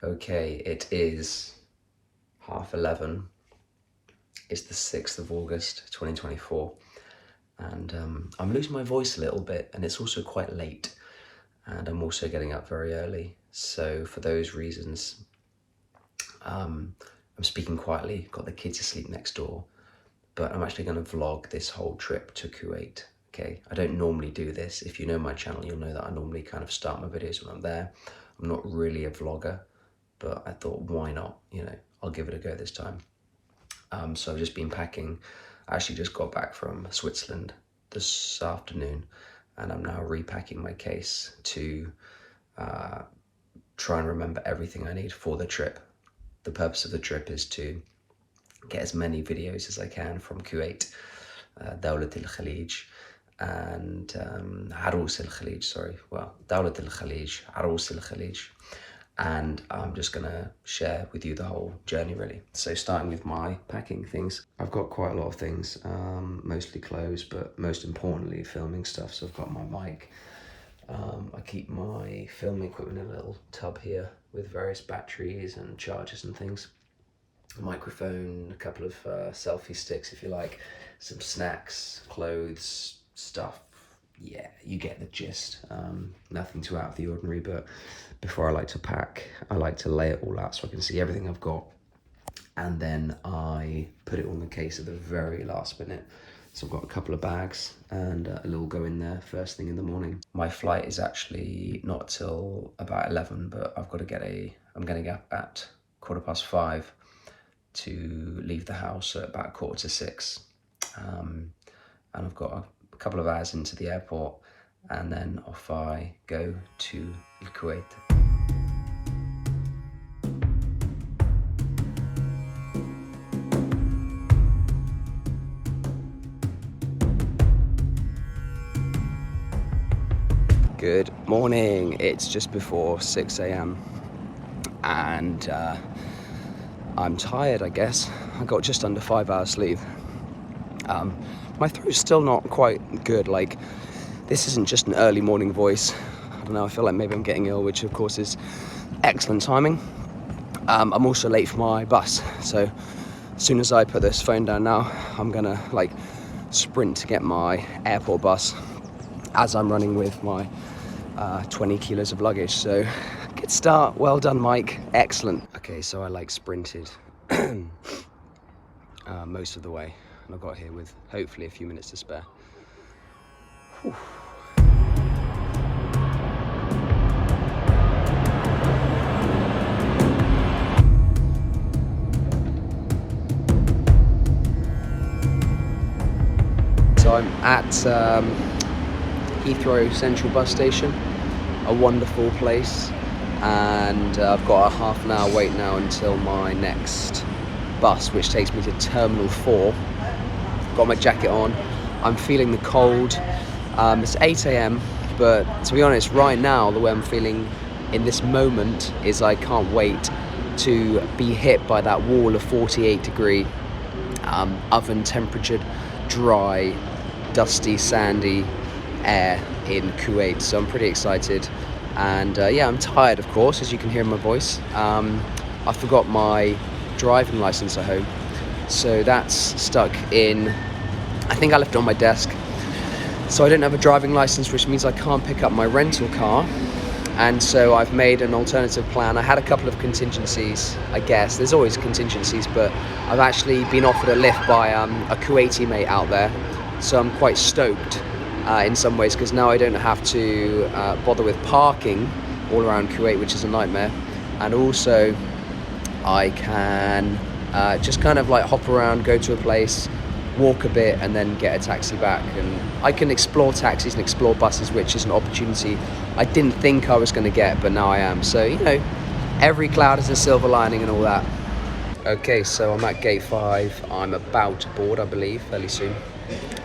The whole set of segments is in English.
Okay, it is 11:30. It's the 6th of August, 2024. And I'm losing my voice a little bit, and it's also quite late. And I'm also getting up very early. So for those reasons, I'm speaking quietly, got the kids asleep next door. But I'm actually going to vlog this whole trip to Kuwait. Okay, I don't normally do this. If you know my channel, you'll know that I normally kind of start my videos when I'm there. I'm not really a vlogger, but I thought, why not? I'll give it a go this time. So I've just been packing. I actually just got back from Switzerland this afternoon, and I'm now repacking my case to try and remember everything I need for the trip. The purpose of the trip is to get as many videos as I can from Kuwait, Dawlat al-Khalij, and Arus al-Khalij, sorry. Well, Dawlat al-Khalij, Arus al-Khalij. And I'm just gonna share with you the whole journey, really. So starting with my packing things, I've got quite a lot of things, mostly clothes, but most importantly, filming stuff. So I've got my mic. I keep my filming equipment in a little tub here with various batteries and chargers and things. A microphone, a couple of selfie sticks, if you like, some snacks, clothes, stuff. Yeah, you get the gist. Nothing too out of the ordinary, but before I like to pack, I like to lay it all out so I can see everything I've got. And then I put it on the case at the very last minute. So I've got a couple of bags and it'll all go in there first thing in the morning. My flight is actually not till about 11, but I've got to I'm getting up at 5:15 to leave the house at about 5:45. And I've got a couple of hours into the airport, and then off I go to Kuwait. Good morning. It's just before 6 a.m. and I'm tired, I guess. I got just under 5 hours sleep. My throat's still not quite good. Like, this isn't just an early morning voice. I don't know, I feel like maybe I'm getting ill, which of course is excellent timing. I'm also late for my bus, so as soon as I put this phone down now, I'm gonna sprint to get my airport bus as I'm running with my 20 kilos of luggage. So good start, well done, Mike, excellent. Okay, so I sprinted most of the way, and I got here with hopefully a few minutes to spare. Whew. So I'm at Heathrow Central Bus Station, a wonderful place, and I've got a half an hour wait now until my next bus, which takes me to Terminal 4. Got my jacket on, I'm feeling the cold. It's 8 a.m, but to be honest, right now the way I'm feeling in this moment is I can't wait to be hit by that wall of 48-degree oven temperature, dry, dusty, sandy air in Kuwait. So I'm pretty excited, and yeah, I'm tired, of course, as you can hear in my voice. I forgot my driving license at home, so that's stuck in, I think I left it on my desk. So I don't have a driving license, which means I can't pick up my rental car, and so I've made an alternative plan. I had a couple of contingencies, I guess there's always contingencies, but I've actually been offered a lift by a Kuwaiti mate out there, so I'm quite stoked in some ways, because now I don't have to bother with parking all around Kuwait, which is a nightmare, and also I can just kind of hop around, go to a place, walk a bit, and then get a taxi back, and I can explore taxis and explore buses, which is an opportunity I didn't think I was going to get, but now I am. So, every cloud is a silver lining and all that. Okay, so I'm at gate 5. I'm about to board, I believe, fairly soon.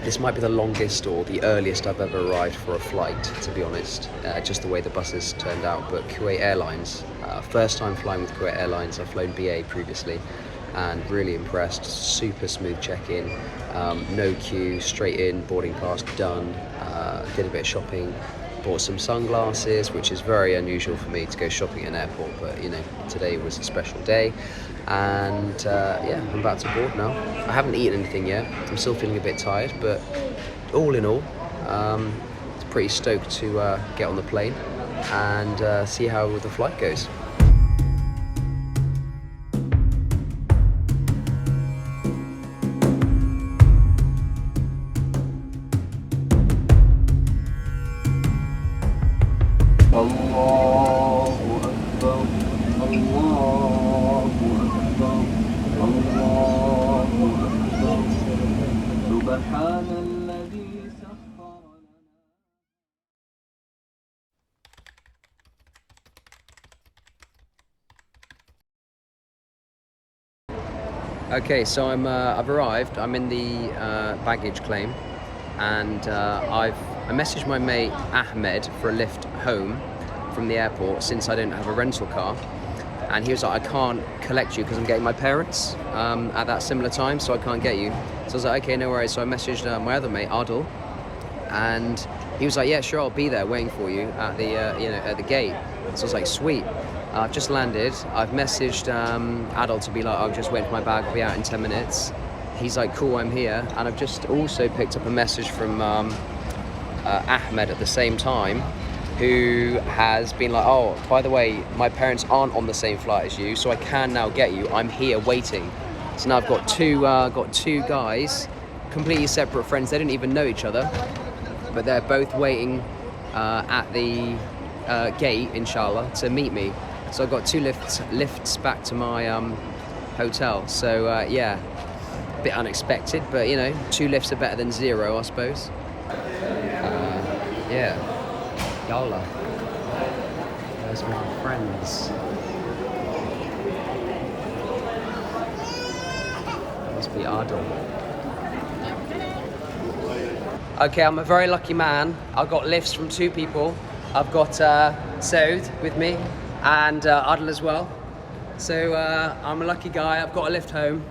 This might be the longest or the earliest I've ever arrived for a flight, to be honest, just the way the buses turned out. But Kuwait Airlines, first time flying with Kuwait Airlines. I've flown BA previously and really impressed. Super smooth check-in, no queue, straight in, boarding pass done, did a bit of shopping, bought some sunglasses, which is very unusual for me to go shopping at an airport, but you know, today was a special day. And yeah, I'm about to board now. I haven't eaten anything yet. I'm still feeling a bit tired, but all in all, pretty stoked to get on the plane and see how the flight goes. Okay, so I've arrived. I'm in the baggage claim, and I messaged my mate Ahmed for a lift home from the airport since I don't have a rental car, and he was like, I can't collect you because I'm getting my parents at that similar time, so I can't get you. So I was like, okay, no worries. So I messaged my other mate Adil, and he was like, yeah, sure, I'll be there waiting for you at the at the gate. So I was like, sweet. I've just landed. I've messaged Adil to be like, I'll just wait for my bag, I'll be out in 10 minutes. He's like, cool, I'm here. And I've just also picked up a message from Ahmed at the same time, who has been like, oh, by the way, my parents aren't on the same flight as you, so I can now get you. I'm here waiting. So now I've got two guys, completely separate friends. They didn't even know each other, but they're both waiting at the gate, inshallah, to meet me. So I've got two lifts back to my hotel. So yeah, a bit unexpected, but you know, 2 lifts are better than 0, I suppose. Yeah, yalla. There's my friends. That must be Adil. Okay, I'm a very lucky man. I've got lifts from 2 people. I've got Saud with me and Adil as well. So I'm a lucky guy. I've got a lift home.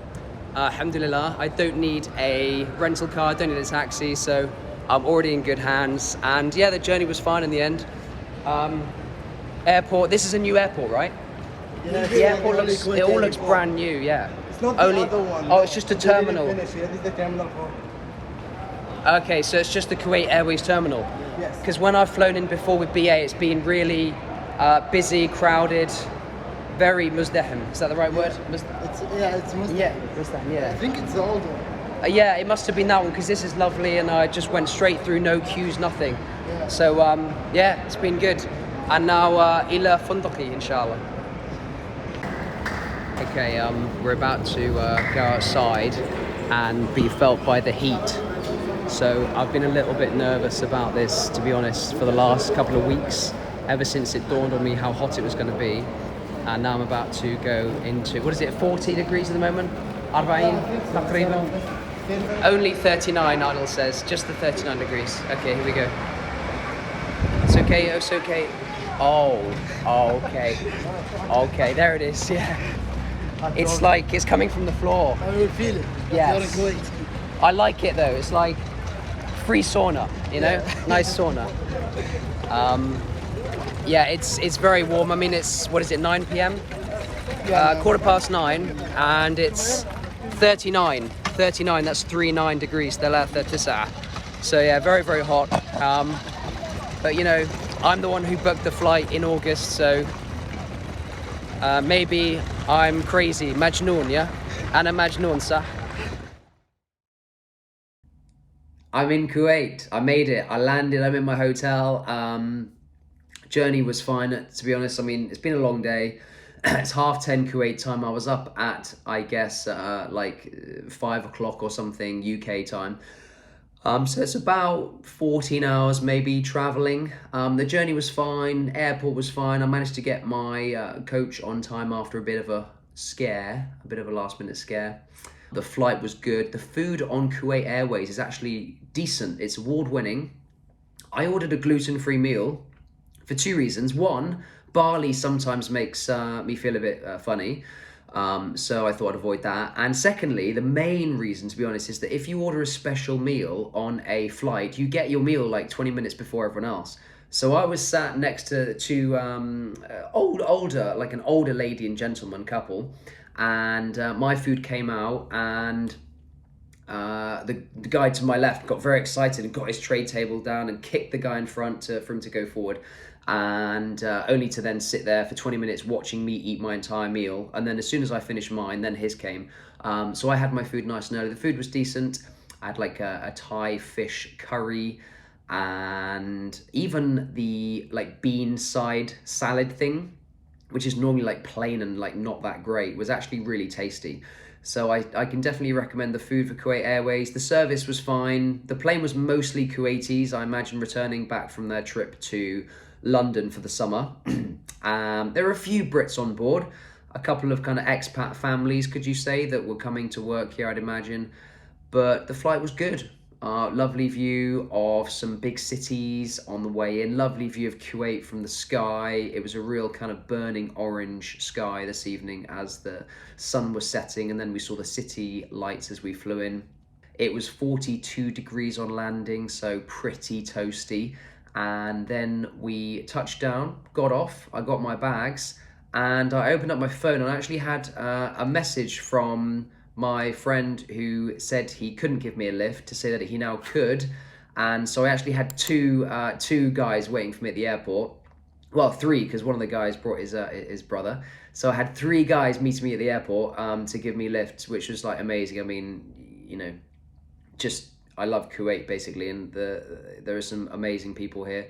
Alhamdulillah. I don't need a rental car, I don't need a taxi, so I'm already in good hands. And yeah, the journey was fine in the end. Airport, this is a new airport, right? Yeah, the airport looks, it all looks brand new, yeah. It's not the other one. Oh, it's just a terminal. This is the terminal 4. Okay, so it's just the Kuwait Airways terminal. Yes. Because when I've flown in before with BA, it's been really busy, crowded, very muzdahem. Is that the right word? It's Muslim. Yeah, muzdahem, yeah. I think it's the old one. Yeah, it must have been that one, because this is lovely, and I just went straight through, no queues, nothing. Yeah. So yeah, it's been good. And now ila fundaqi, inshallah. Okay, we're about to go outside and be felt by the heat. So I've been a little bit nervous about this, to be honest, for the last couple of weeks, ever since it dawned on me how hot it was going to be. And now I'm about to go into, what is it, 40 degrees at the moment? 40 تقريبا. Only 39, Adil says, just the 39 degrees. Okay, here we go. It's okay, it's okay. Oh, okay. Okay, there it is, yeah. It's like, it's coming from the floor. I will feel it. Yes. I like it though, it's like free sauna, you know? Nice sauna. Yeah, it's very warm. I mean, it's, what is it, 9 p.m? 9:15, and it's 39, that's 39 degrees, 39. So yeah, very, very hot. But you know, I'm the one who booked the flight in August, so maybe I'm crazy. Majnoon, yeah? Ana Majnoon, sah? I'm in Kuwait. I made it. I landed. I'm in my hotel. Journey was fine, to be honest. I mean, it's been a long day. It's 10:30 Kuwait time. I was up at, I guess, like 5 o'clock or something UK time. So it's about 14 hours maybe traveling. The journey was fine. Airport was fine. I managed to get my coach on time after a bit of a scare, a bit of a last minute scare. The flight was good. The food on Kuwait Airways is actually decent. It's award-winning. I ordered a gluten-free meal for 2 reasons. One, barley sometimes makes me feel a bit funny. So I thought I'd avoid that. And secondly, the main reason, to be honest, is that if you order a special meal on a flight, you get your meal like 20 minutes before everyone else. So I was sat next to two like an older lady and gentleman couple, and my food came out, and the guy to my left got very excited and got his tray table down and kicked the guy in front for him to go forward, and only to then sit there for 20 minutes watching me eat my entire meal. And then as soon as I finished mine, then his came. So I had my food nice and early. The food was decent. I had like a Thai fish curry, and even the like bean side salad thing, which is normally like plain and like not that great, was actually really tasty. So I can definitely recommend the food for Kuwait Airways. The service was fine. The plane was mostly Kuwaitis, I imagine, returning back from their trip to London for the summer. There were a few Brits on board, a couple of kind of expat families, could you say, that were coming to work here, I'd imagine. But the flight was good. Lovely view of some big cities on the way in. Lovely view of Kuwait from the sky. It was a real kind of burning orange sky this evening as the sun was setting, and then we saw the city lights as we flew in. It was 42 degrees on landing, so pretty toasty. And then we touched down, got off, I got my bags, and I opened up my phone, and I actually had a message from my friend who said he couldn't give me a lift to say that he now could. And so I actually had two guys waiting for me at the airport. Well, three, because one of the guys brought his brother. So I had three guys meeting me at the airport to give me lifts, which was like amazing. I mean, you know, just I love Kuwait basically, and there are some amazing people here.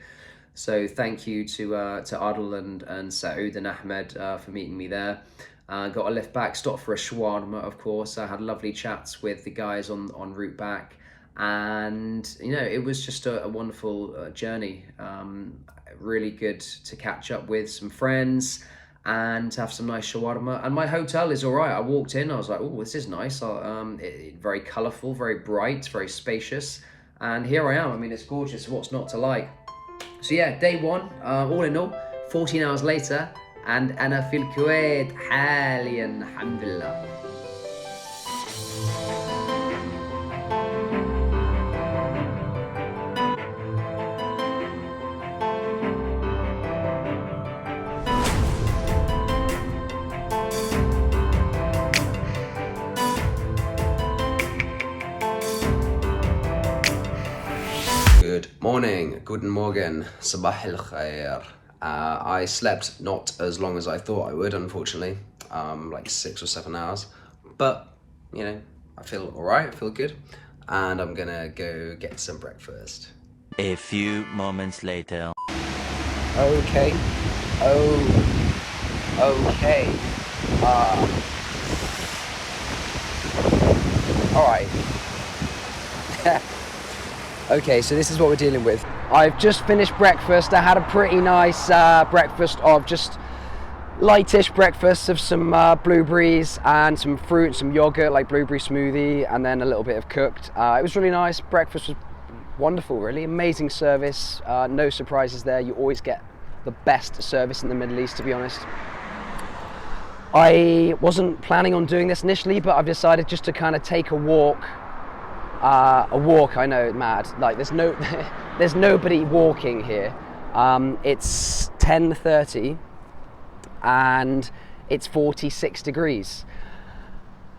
So thank you to Adil and Saud and Ahmed for meeting me there. Got a lift back, stopped for a shawarma, of course. I had lovely chats with the guys on route back, and you know, it was just a wonderful journey. Really good to catch up with some friends and to have some nice shawarma. And my hotel is all right. I walked in, I was like, oh, this is nice. Very colourful, very bright, very spacious, and here I am. I mean, it's gorgeous. What's not to like? So yeah, day one, all in all, 14 hours later, and أنا في الكويت حاليا الحمد لله. Good morning, guten Morgen, sabah al khair. I slept not as long as I thought I would, unfortunately, like 6 or 7 hours, but you know, I feel all right, I feel good, and I'm gonna go get some breakfast. A few moments later. Okay. Okay. All right. Okay, so this is what we're dealing with. I've just finished breakfast. I had a pretty nice breakfast of just lightish breakfast of some blueberries and some fruit, some yogurt, like blueberry smoothie, and then a little bit of cooked. It was really nice. Breakfast was wonderful, really. Amazing service. No surprises there. You always get the best service in the Middle East, to be honest. I wasn't planning on doing this initially, but I've decided just to kind of take a walk. I know, mad. Like there's nobody walking here. It's 10:30 and it's 46 degrees.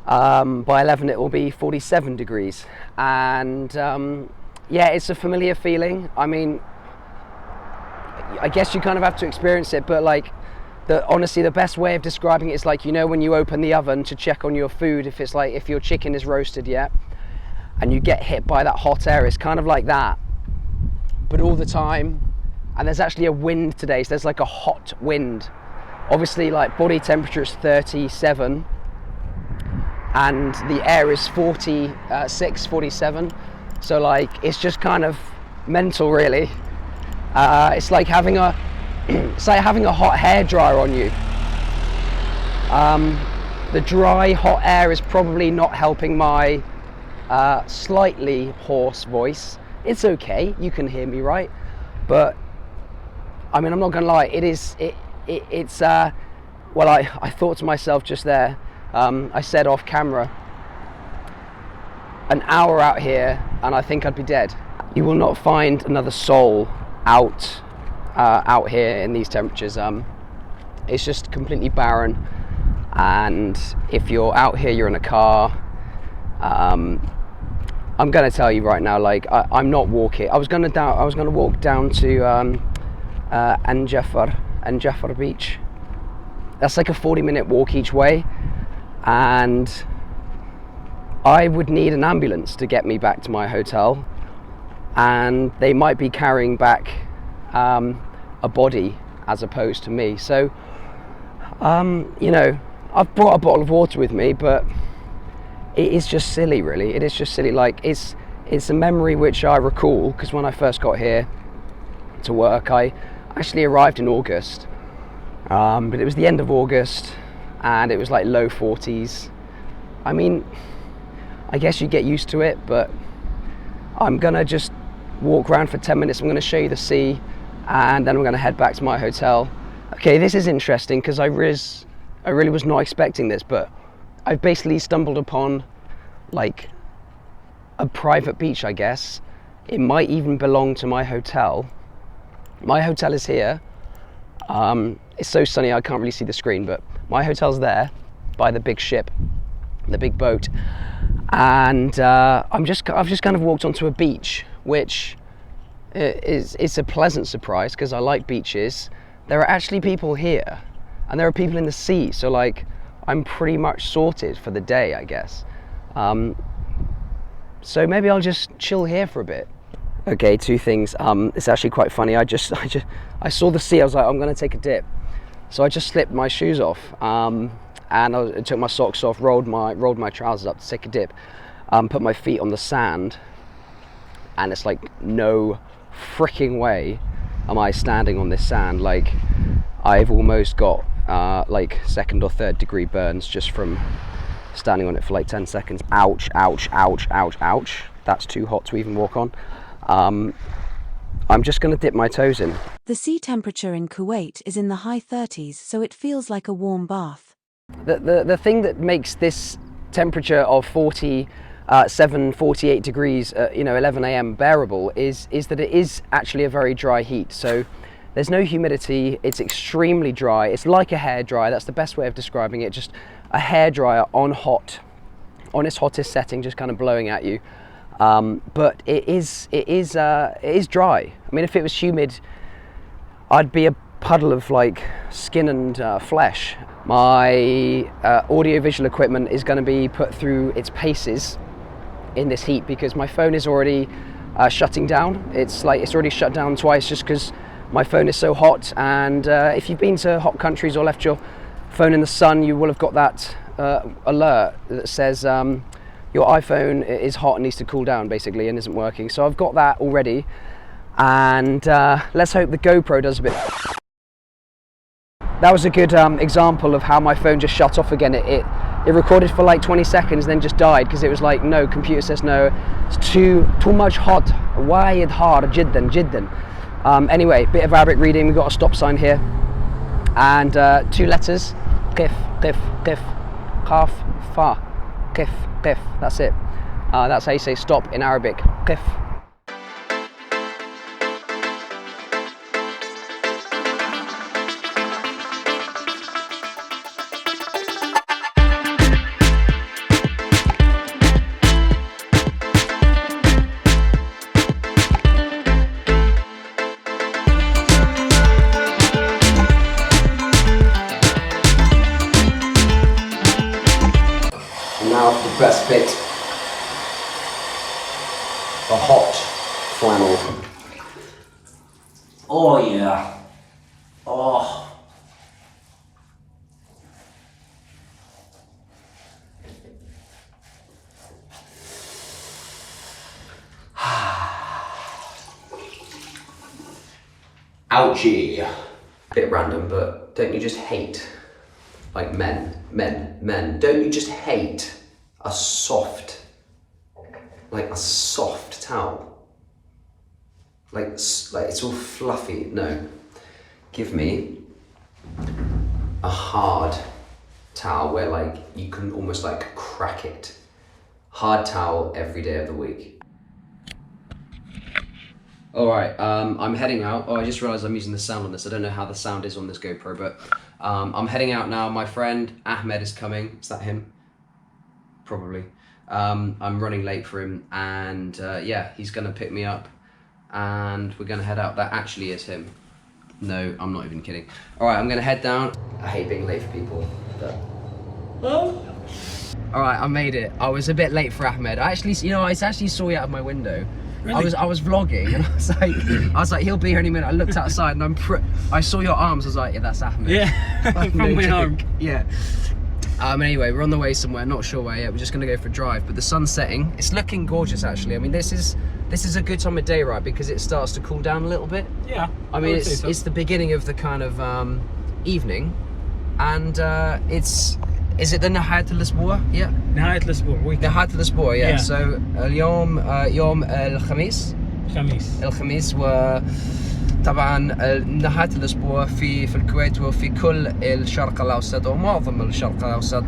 By 11 it will be 47 degrees. And yeah, it's a familiar feeling. I mean, I guess you kind of have to experience it, but like, honestly, the best way of describing it is like, you know, when you open the oven to check on your food, if it's like, if your chicken is roasted yet, and you get hit by that hot air, it's kind of like that, but all the time. And there's actually a wind today, so there's like a hot wind. Obviously, like, body temperature is 37 and the air is 46, 47, so like, it's just kind of mental, really. It's like having a hot hairdryer on you. The dry hot air is probably not helping my slightly hoarse voice. It's okay, you can hear me, right? But I mean, I'm not gonna lie, it's well, I thought to myself just there, I said off camera, an hour out here and I think I'd be dead. You will not find another soul out out here in these temperatures. It's just completely barren, and if you're out here, you're in a car. I'm gonna tell you right now, like I'm not walking. I was gonna walk down to Anjafar Beach. That's like a 40-minute walk each way, and I would need an ambulance to get me back to my hotel, and they might be carrying back a body as opposed to me. So, you know, I've brought a bottle of water with me, but it is just silly, really. It is just silly. Like, it's a memory which I recall, because when I first got here to work, I actually arrived in August, but it was the end of August, and it was like low 40s. I mean, I guess you get used to it, but I'm gonna just walk around for 10 minutes. I'm gonna show you the sea, and then I'm gonna head back to my hotel. Okay, this is interesting, because I really was not expecting this, but I've basically stumbled upon like a private beach, I guess. It might even belong to my hotel. My hotel is here. It's so sunny I can't really see the screen, but my hotel's there by the big ship, the big boat, and I've just kind of walked onto a beach, which is a pleasant surprise, because I like beaches. There are actually people here, and there are people in the sea, so like I'm pretty much sorted for the day, I guess. So maybe I'll just chill here for a bit. Okay, two things. It's actually quite funny. I saw the sea. I was like, I'm going to take a dip. So I just slipped my shoes off, and I took my socks off, rolled my trousers up to take a dip, put my feet on the sand, and it's like no freaking way am I standing on this sand. Like, I've almost got like 2nd or 3rd degree burns just from standing on it for like 10 seconds. Ouch, ouch, ouch, ouch, ouch. That's too hot to even walk on. I'm just going to dip my toes in. The sea temperature in Kuwait is in the high 30s, so it feels like a warm bath. The thing that makes this temperature of 48 degrees, 11 a.m. bearable is that it is actually a very dry heat. So there's no humidity, it's extremely dry. It's like a hairdryer, that's the best way of describing it. Just a hairdryer on its hottest setting, just kind of blowing at you. But it is dry. I mean, if it was humid, I'd be a puddle of like skin and flesh. My audio-visual equipment is going to be put through its paces in this heat, because my phone is already shutting down. It's already shut down twice, just because my phone is so hot. And if you've been to hot countries or left your phone in the sun, you will have got that alert that says your iPhone is hot and needs to cool down, basically, and isn't working. So I've got that already, and let's hope the GoPro does a bit. That was a good example of how my phone just shut off again. It recorded for like 20 seconds, then just died, because it was like, no, computer says no, it's too much hot. Wayed hard, jiddan, jiddan. Anyway, bit of Arabic reading. We've got a stop sign here, and 2 letters, qif, qif, qif, qaf, fa, qif, qif. That's it. That's how you say stop in Arabic, qif. Now for the best bit, a hot flannel. Oh yeah, oh. Ouchie. Bit random, but don't you just hate, like men, don't you just hate a soft towel? Like it's all fluffy. No, give me a hard towel where like you can almost like crack it. Hard towel every day of the week. All right, I'm heading out. Oh, I just realized I'm using the sound on this. I don't know how the sound is on this GoPro, but I'm heading out now. My friend Ahmed is coming. Is that him? Probably. I'm running late for him, and yeah, he's gonna pick me up, and we're gonna head out. That actually is him. No, I'm not even kidding. All right, I'm gonna head down. I hate being late for people. All right, I made it. I was a bit late for Ahmed. I actually, I actually saw you out of my window. Really? I was vlogging, and I was like, he'll be here any minute. I looked outside, and I saw your arms. I was like, yeah, that's Ahmed. Yeah, from my arm. Yeah. Anyway, we're on the way somewhere. Not sure where yet. We're just gonna go for a drive. But the sun's setting. It's looking gorgeous, actually. I mean, this is a good time of day, right? Because it starts to cool down a little bit. Yeah. I mean, it's the beginning of the kind of evening, and is it the نهاية الأسبوع? Yeah. نهاية الأسبوع. نهاية الأسبوع. Yeah. Yeah. So اليوم يوم الخميس. الخميس وطبعا نهاية الأسبوع في الكويت وفي كل الشرق الأوسط ومعظم الشرق الأوسط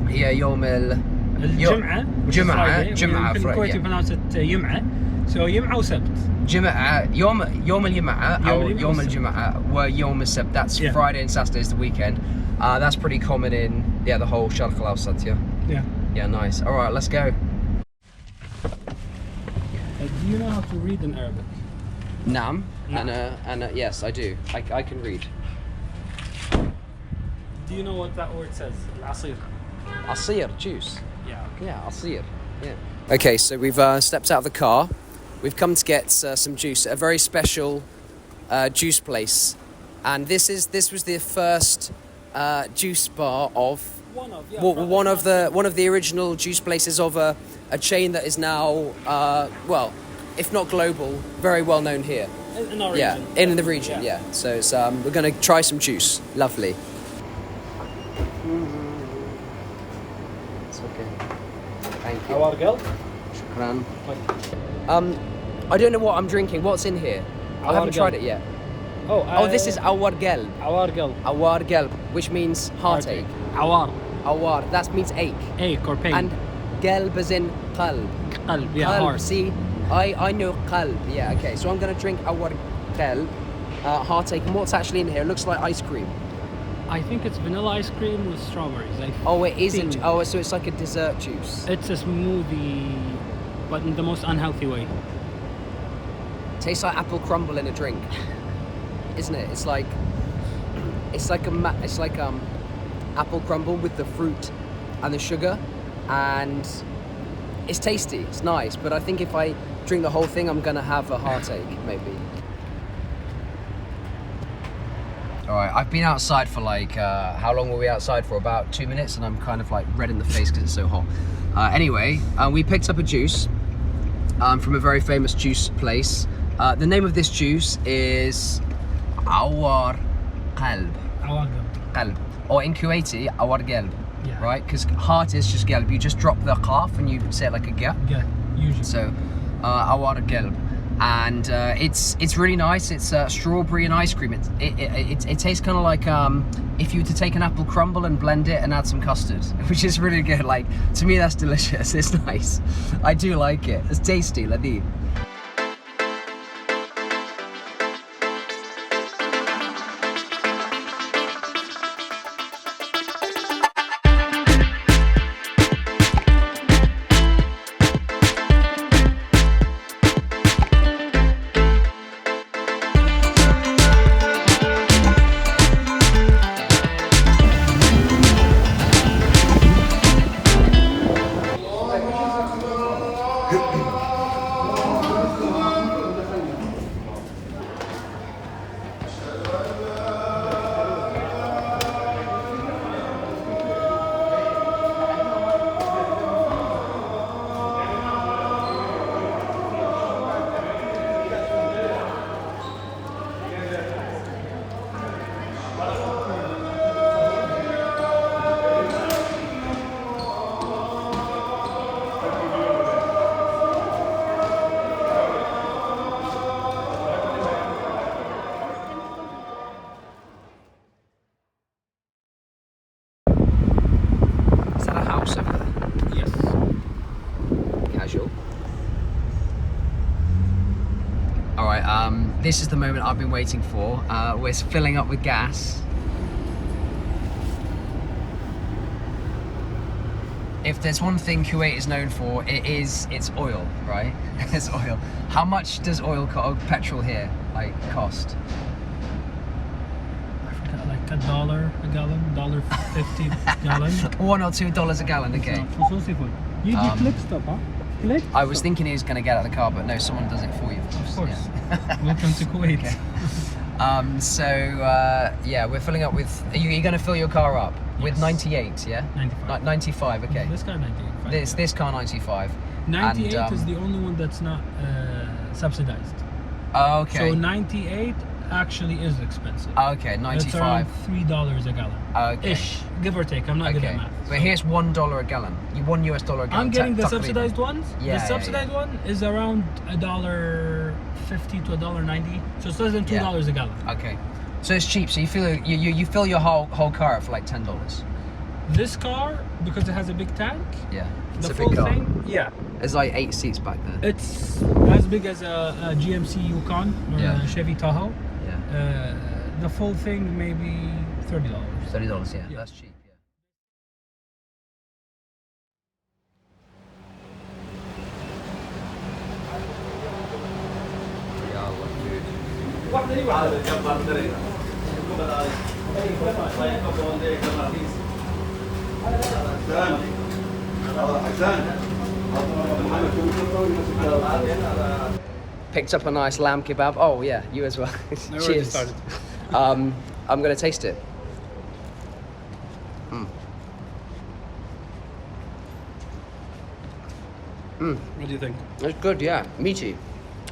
هي يوم الجمعة. جمعة. في الكويت يبناوست يمعة. So يمعة وسبت. جمعة يوم الجمعة أو يوم الجمعة ويوم السبت. That's Friday and Saturday is the weekend. That's pretty common in the whole Sharq al-Awsat, Yeah. Yeah, nice. All right, let's go. Do you know how to read in Arabic? Naam. And yes, I do. I can read. Do you know what that word says? Al-asir. Asir, juice. Yeah. Yeah, asir. Yeah. Okay, so we've stepped out of the car. We've come to get some juice at a very special juice place, and this was the first juice bar of one of the original juice places of a chain that is now well, if not global, very well known here. In our region. In the region. Yeah. So it's, we're gonna try some juice. Lovely. It's okay. Thank you. Awargal? Shukran. I don't know what I'm drinking. What's in here? I haven't tried it yet. Oh, this is awargal. Awargal. Awargal, which means heartache. Awar, that means ache. Ache or pain. And qalb is in qalb. Qalb, yeah, Qalb, heart. see, I know qalb. Yeah, okay. So I'm gonna drink awargal, heartache. And what's actually in here? It looks like ice cream. I think it's vanilla ice cream with strawberries. Oh, it isn't. Oh, so it's like a dessert juice. It's a smoothie, but in the most unhealthy way. Tastes like apple crumble in a drink, isn't it? It's like apple crumble with the fruit and the sugar, and it's tasty. It's nice, but I think if I drink the whole thing, I'm gonna have a heartache, maybe. All right, I've been outside for like how long were we outside for? About 2 minutes, and I'm kind of like red in the face because it's so hot. Anyway, we picked up a juice from a very famous juice place. The name of this juice is Awar Qalb. Qalb. Or in Kuwaiti, Awar Qalb. Yeah. Right? Because heart is just Qalb. You just drop the qaf and you say it like a ga. Yeah, usually. So, Awar Qalb. And it's really nice. It's strawberry and ice cream. It tastes kind of like if you were to take an apple crumble and blend it and add some custard, which is really good. Like, to me, that's delicious. It's nice. I do like it. It's tasty, ladid. This is the moment I've been waiting for. We're filling up with gas. If there's one thing Kuwait is known for, it's oil, right? It's oil. How much does petrol here cost? I forgot, like $1 a gallon, $1.50 a gallon. $1 or $2 a gallon, okay. You click stop, huh? Click. I was thinking he was going to get out of the car, but no, someone does it for you. Of course. Yeah. Welcome to Kuwait. Okay. Yeah, we're filling up with. Are you going to fill your car up with Yes. 98? Yeah. 95. 95. Okay. This car 98. This car 95. 98 and, is the only one that's not subsidized. Oh, okay. So 98 actually is expensive. Okay, 95. It's around $3 a gallon. Okay. Ish, give or take. I'm not good at Okay. math. But here's $1 a gallon. $1 US a gallon. I'm getting the تقريباً. subsidized ones. Yeah, The subsidized one is around $1.50 to $1.90. So it's less than $2 a gallon. Okay. So it's cheap. So you fill your whole car up for like $10. This car, because it has a big tank, Yeah. It's the a full big car. thing, yeah, There's like 8 seats back there. it's as big as a GMC Yukon or Yeah. a Chevy Tahoe. Yeah. The full thing maybe $30. $30. Yeah. Yeah. That's cheap. Yeah. Picked up a nice lamb kebab. Oh yeah, you as well. Cheers. started. I'm gonna taste it. What do you think? It's good, yeah. Meaty.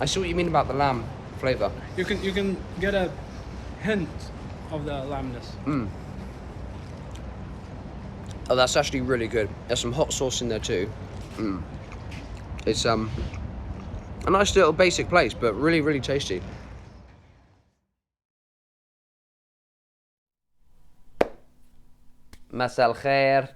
I see what you mean about the lamb flavour. You can get a hint of the lambness. Oh, that's actually really good. There's some hot sauce in there too. It's a nice little basic place, but really, really tasty. مساء الخير.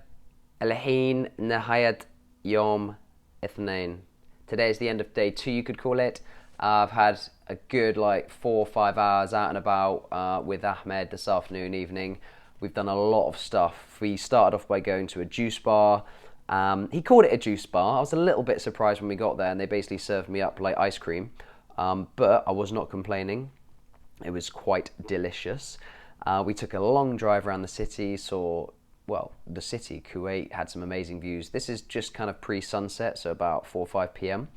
الحين نهاية يوم اثنين. Today is the end of day 2, you could call it. I've had a good 4 or 5 hours out and about with Ahmed this afternoon, evening. We've done a lot of stuff. We started off by going to a juice bar. He called it a juice bar. I was a little bit surprised when we got there and they basically served me up like ice cream. But I was not complaining. It was quite delicious. We took a long drive around the city, saw, well, the city, Kuwait, had some amazing views. This is just kind of pre-sunset, so about 4 or 5 p.m.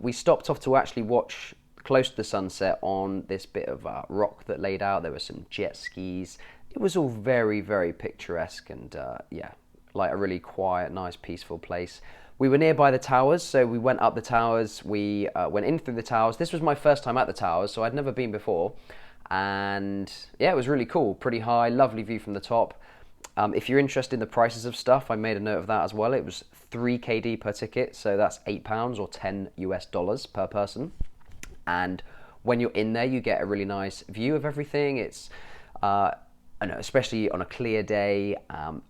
We stopped off to actually watch close to the sunset on this bit of rock that laid out. There were some jet skis. It was all very, very picturesque and yeah, like a really quiet, nice, peaceful place. We were nearby the towers, so we went up the towers. We went in through the towers. This was my first time at the towers, so I'd never been before. And yeah, it was really cool. Pretty high, lovely view from the top. If you're interested in the prices of stuff, I made a note of that as well. It was 3 KD per ticket, so that's £8 or $10 US per person. And when you're in there, you get a really nice view of everything. It's, I know, especially on a clear day.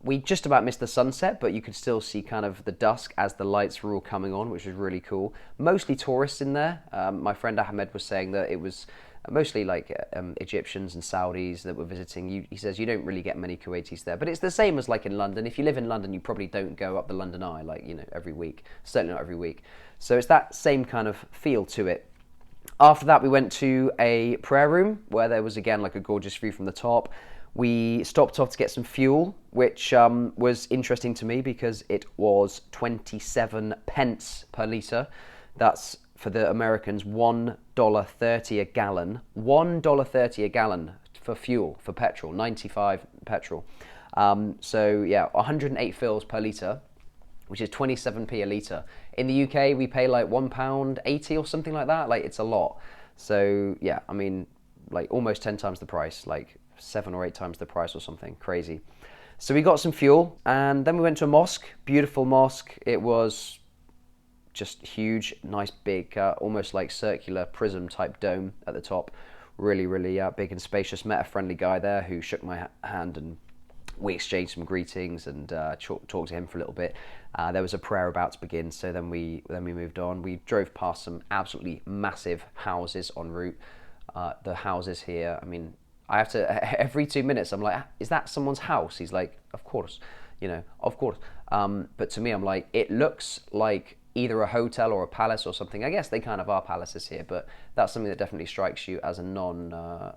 We just about missed the sunset, but you could still see kind of the dusk as the lights were all coming on, which was really cool. Mostly tourists in there. My friend Ahmed was saying that it was mostly like Egyptians and Saudis that were visiting. He says you don't really get many Kuwaitis there, but it's the same as like in London. If you live in London, you probably don't go up the London Eye like, you know, every week. Certainly not every week. So it's that same kind of feel to it. After that, we went to a prayer room where there was again like a gorgeous view from the top. We stopped off to get some fuel, which was interesting to me because it was 27 pence per litre. That's, for the Americans, $1.30 a gallon. $1.30 a gallon for fuel, for petrol, 95 petrol. So yeah, 108 fills per litre, which is 27p a litre. In the UK, we pay like £1.80 or something like that. Like, it's a lot. So yeah, I mean, like almost 10 times the price, like 7 or 8 times the price or something crazy. So we got some fuel and then we went to a mosque, beautiful mosque. It was just huge, nice big, almost like circular prism type dome at the top. Really, really big and spacious. Met a friendly guy there who shook my hand and we exchanged some greetings and talked to him for a little bit. There was a prayer about to begin, so then we moved on. We drove past some absolutely massive houses en route. The houses here, I mean, I have to, every 2 minutes, I'm like, is that someone's house? He's like, of course, you know, of course. But to me, I'm like, it looks like either a hotel or a palace or something. I guess they kind of are palaces here, but that's something that definitely strikes you as a non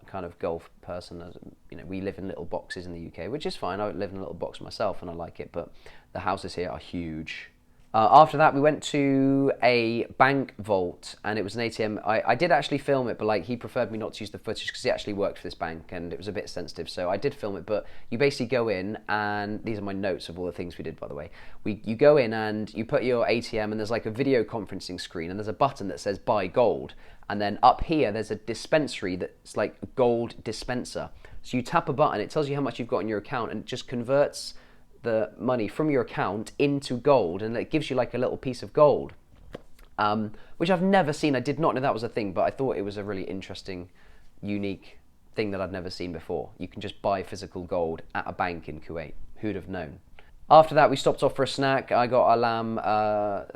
kind of Gulf person. As you know, we live in little boxes in the UK, which is fine. I live in a little box myself and I like it, but the houses here are huge. After that, we went to a bank vault, and it was an ATM. I did actually film it, but like he preferred me not to use the footage because he actually worked for this bank, and it was a bit sensitive. So I did film it, but you basically go in, and these are my notes of all the things we did, by the way. You go in and you put your ATM, and there's like a video conferencing screen, and there's a button that says buy gold, and then up here there's a dispensary that's like a gold dispenser. So you tap a button, it tells you how much you've got in your account, and it just converts the money from your account into gold, and it gives you like a little piece of gold, which I've never seen. I did not know that was a thing, but I thought it was a really interesting, unique thing that I'd never seen before. You can just buy physical gold at a bank in Kuwait. Who'd have known? After that, we stopped off for a snack. I got a lamb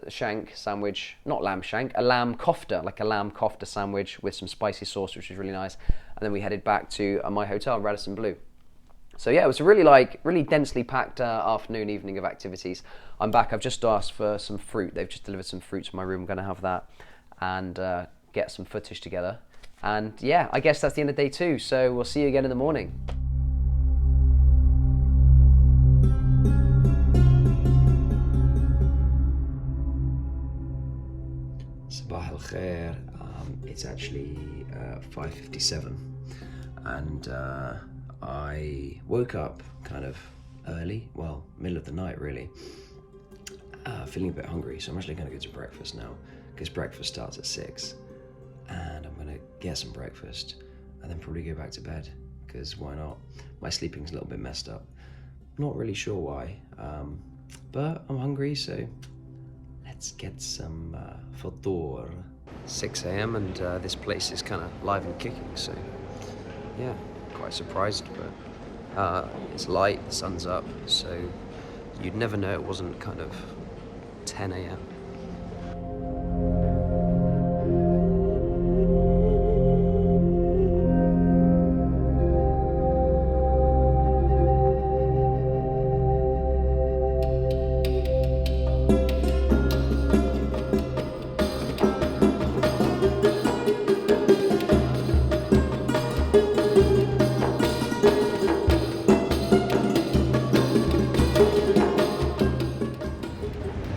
shank sandwich, not lamb shank, a lamb kofta, like a lamb kofta sandwich with some spicy sauce, which was really nice. And then we headed back to my hotel, Radisson Blu. So yeah, it was a really densely packed afternoon, evening of activities. I'm back. I've just asked for some fruit. They've just delivered some fruit to my room. I'm going to have that and get some footage together. And yeah, I guess that's the end of day 2. So we'll see you again in the morning. Sabah al khair. It's actually 5:57, and I woke up kind of early, well, middle of the night really, feeling a bit hungry, so I'm actually going to go to breakfast now, because breakfast starts at 6, and I'm going to get some breakfast, and then probably go back to bed, because why not? My sleeping's a little bit messed up. Not really sure why, but I'm hungry, so let's get some fatoor. 6 a.m. and this place is kind of live and kicking, so yeah. Quite surprised, but it's light, the sun's up, so you'd never know it wasn't kind of 10 a.m.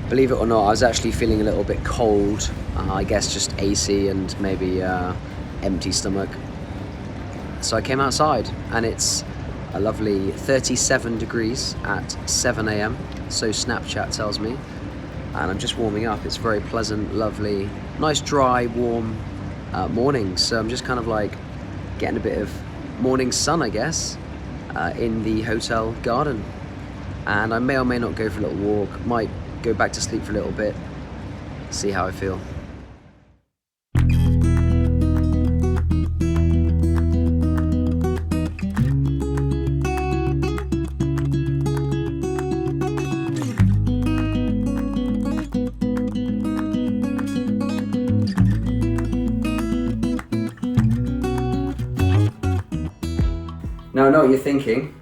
Believe it or not, I was actually feeling a little bit cold. I guess just AC and maybe empty stomach. So I came outside, and it's a lovely 37 degrees at 7 a.m. So Snapchat tells me. And I'm just warming up. It's very pleasant, lovely, nice, dry, warm morning. So I'm just kind of like getting a bit of morning sun, I guess, in the hotel garden. And I may or may not go for a little walk. Might go back to sleep for a little bit, see how I feel. Now I know what you're thinking.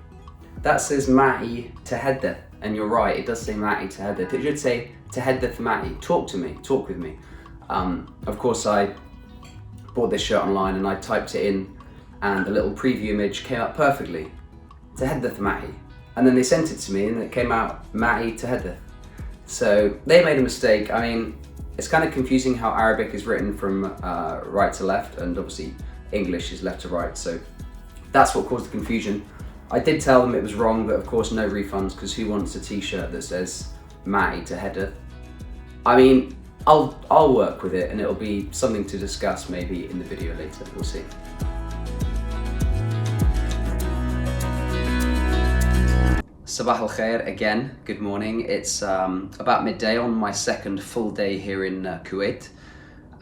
That says Ma'i Tahaddath, and you're right, it does say Ma'i Tahaddath. It should say Tahaddath Ma'i, talk to me, talk with me. Of course I bought this shirt online and I typed it in, and the little preview image came up perfectly. Tahaddath Ma'i. And then they sent it to me and it came out Ma'i Tahaddath. So they made a mistake. I mean, it's kind of confusing how Arabic is written from right to left, and obviously English is left to right, so that's what caused the confusion. I did tell them it was wrong, but of course no refunds, because who wants a t-shirt that says Ma'i Tahaddath? I mean, I'll work with it, and it'll be something to discuss maybe in the video later, we'll see. Sabah al khair again, good morning. It's about midday on my second full day here in Kuwait,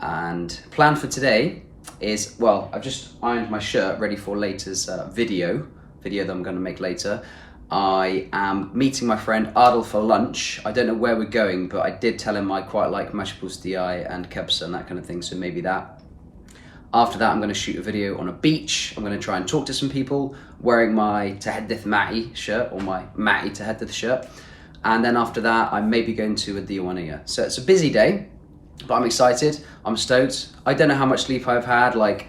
and plan for today is, well, I've just ironed my shirt ready for later's video that I'm going to make later. I am meeting my friend Adil for lunch. I don't know where we're going, but I did tell him I quite like mash bustiai and kebsa and that kind of thing, so maybe that. After that, I'm going to shoot a video on a beach. I'm going to try and talk to some people wearing my Tahaddith Ma'i shirt, or my Ma'i Tahaddith shirt. And then after that, I may be going to a Diwaniyah. So it's a busy day, but I'm excited. I'm stoked. I don't know how much sleep I've had, like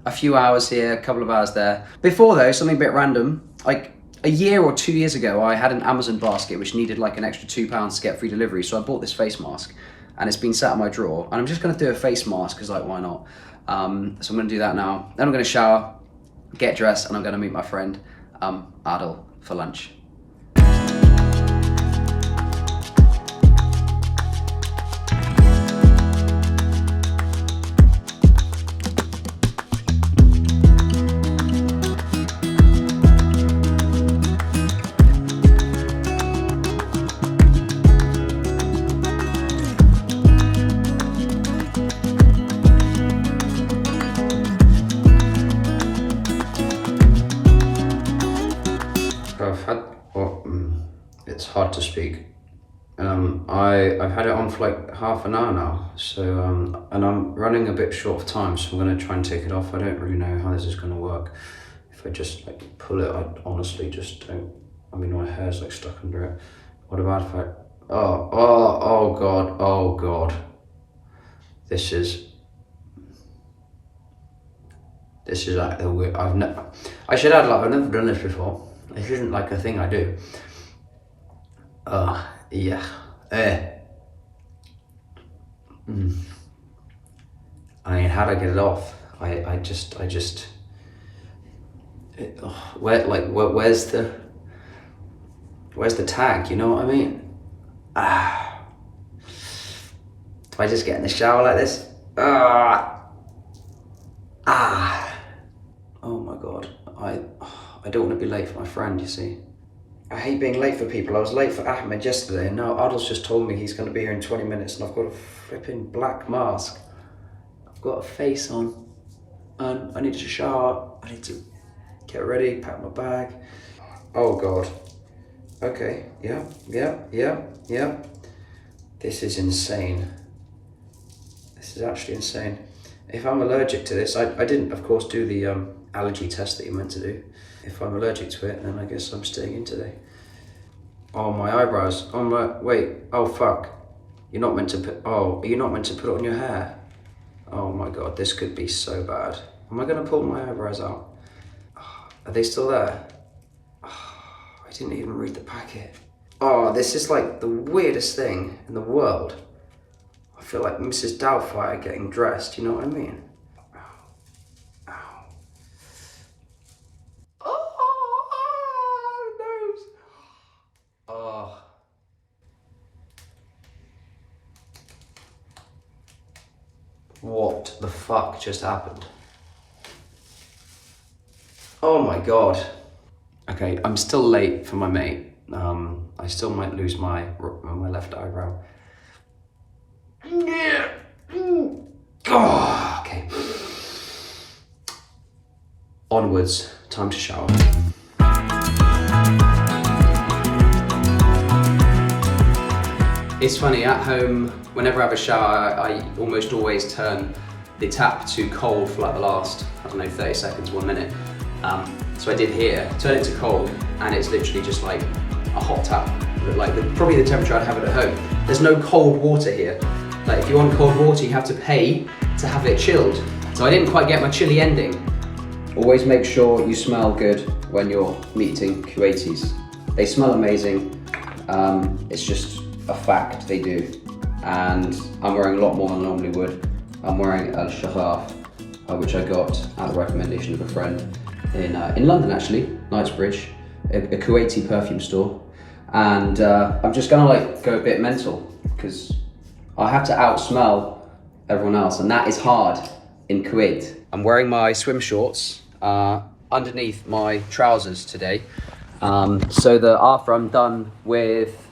a few hours here, a couple of hours there. Before though, something a bit random, like a year or 2 years ago, I had an Amazon basket which needed like an extra £2 to get free delivery. So I bought this face mask and it's been sat in my drawer. And I'm just gonna do a face mask because like, why not? So I'm gonna do that now. Then I'm gonna shower, get dressed, and I'm gonna meet my friend Adil for lunch. It's hard to speak. I've had it on for like half an hour now, so and I'm running a bit short of time, so I'm gonna try and take it off. I don't really know how this is gonna work. If I just like pull it, I honestly just don't. I mean, my hair's like stuck under it. What about if I? Oh god. This is like the weird. I should add, like, I've never done this before. This isn't like a thing I do. Yeah. I mean, how do I get it off? Where's the tag? You know what I mean? Do I just get in the shower like this? Oh my god. I don't want to be late for my friend, you see. I hate being late for people. I was late for Ahmed yesterday, and now Adil's just told me he's going to be here in 20 minutes, and I've got a flipping black mask. I've got a face on, and I need to shower. I need to get ready, pack my bag. Oh god. Okay, yeah. This is insane. This is actually insane. If I'm allergic to this, I didn't, of course, do the allergy test that you're meant to do. If I'm allergic to it, then I guess I'm staying in today. Oh, my eyebrows. Oh my, wait. Oh fuck. You're not meant to put. Oh, you're not meant to put it on your hair. Oh my god, this could be so bad. Am I gonna pull my eyebrows out? Are they still there? I didn't even read the packet. Oh, this is like the weirdest thing in the world. I feel like Mrs. Doubtfire getting dressed. You know what I mean? What the fuck just happened? Oh my god. Okay, I'm still late for my mate. I still might lose my left eyebrow. Oh, okay. Onwards, time to shower. It's funny, at home, whenever I have a shower, I almost always turn the tap to cold for like the last, I don't know, 30 seconds, 1 minute. So I did here, turn it to cold, and it's literally just like a hot tap. Like probably the temperature I'd have it at home. There's no cold water here. Like if you want cold water, you have to pay to have it chilled. So I didn't quite get my chilly ending. Always make sure you smell good when you're meeting Kuwaitis. They smell amazing. It's just a fact, they do. And I'm wearing a lot more than I normally would. I'm wearing Al Shahaf, which I got at the recommendation of a friend in London, actually, Knightsbridge, a Kuwaiti perfume store. And I'm just gonna like go a bit mental because I have to outsmell everyone else, and that is hard in Kuwait. I'm wearing my swim shorts underneath my trousers today, so that after I'm done with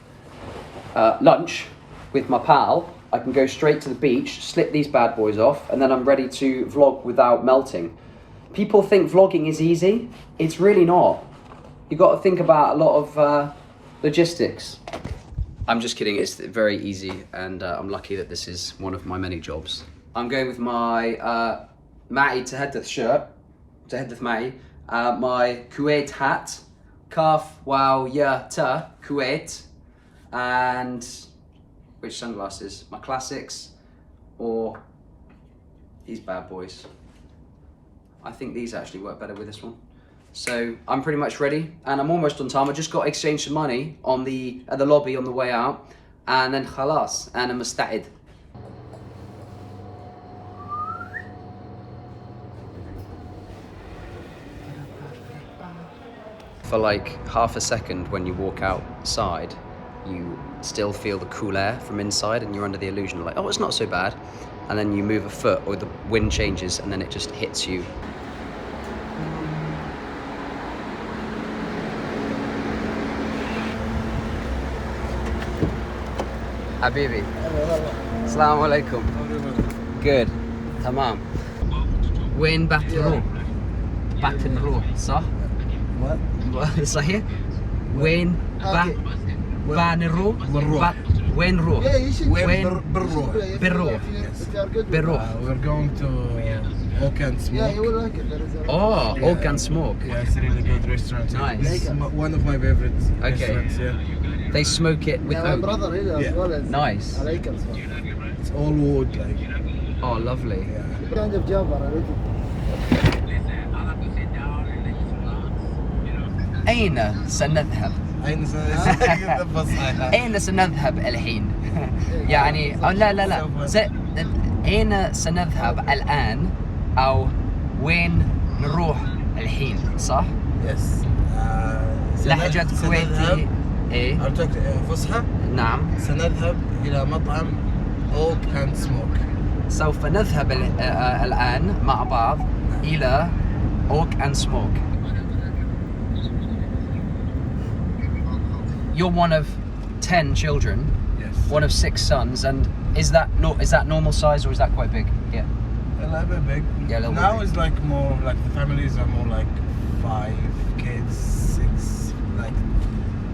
lunch with my pal, I can go straight to the beach, slip these bad boys off, and then I'm ready to vlog without melting. People think vlogging is easy. It's really not. You've got to think about a lot of logistics. I'm just kidding, it's very easy, and I'm lucky that this is one of my many jobs. I'm going with my معي تحدث shirt تحدث معي my Kuwait hat كاف واو يا تا Kuwait and which sunglasses? My classics or these bad boys? I think these actually work better with this one. So I'm pretty much ready and I'm almost on time. I just got to exchange some money on at the lobby on the way out and then خلاص أنا مستعد. For like half a second when you walk outside, you still feel the cool air from inside and you're under the illusion of like, oh, it's not so bad. And then you move a foot or the wind changes and then it just hits you. حبيبي السلام عليكم. Good. تمام. وين بتروح؟ بتروح صح؟ صحيح؟ وين بنروح؟ وين نروح؟ وين بنروح؟ بنروح. We're going to Oak and Smoke. Yeah, you will like it. There is a Oh, Oak and Smoke. Yeah, it's a really good restaurant. Nice. This is one of my favorite restaurants. Yeah. They smoke it with Yeah, my oak. brother here as well. Nice. I like it as well. It's all wood, like. Oh, lovely. Yeah. Kind of Jabbar, I like it. أين سنذهب؟ أين سنذهب الحين؟ يعني لا أين سنذهب الآن أو وين نروح الحين صح؟ Yes. لهجة كويتي إيه؟ أعطيك فصحى؟ نعم. سنذهب إلى مطعم Oak and Smoke. سوف نذهب الآن مع بعض إلى Oak and Smoke. You're one of 10 children, Yes. one of 6 sons, and is that normal size or is that quite big? Yeah. A little bit big. Yeah, a little bit now big. it's like more like the families are more like 5 kids, 6 like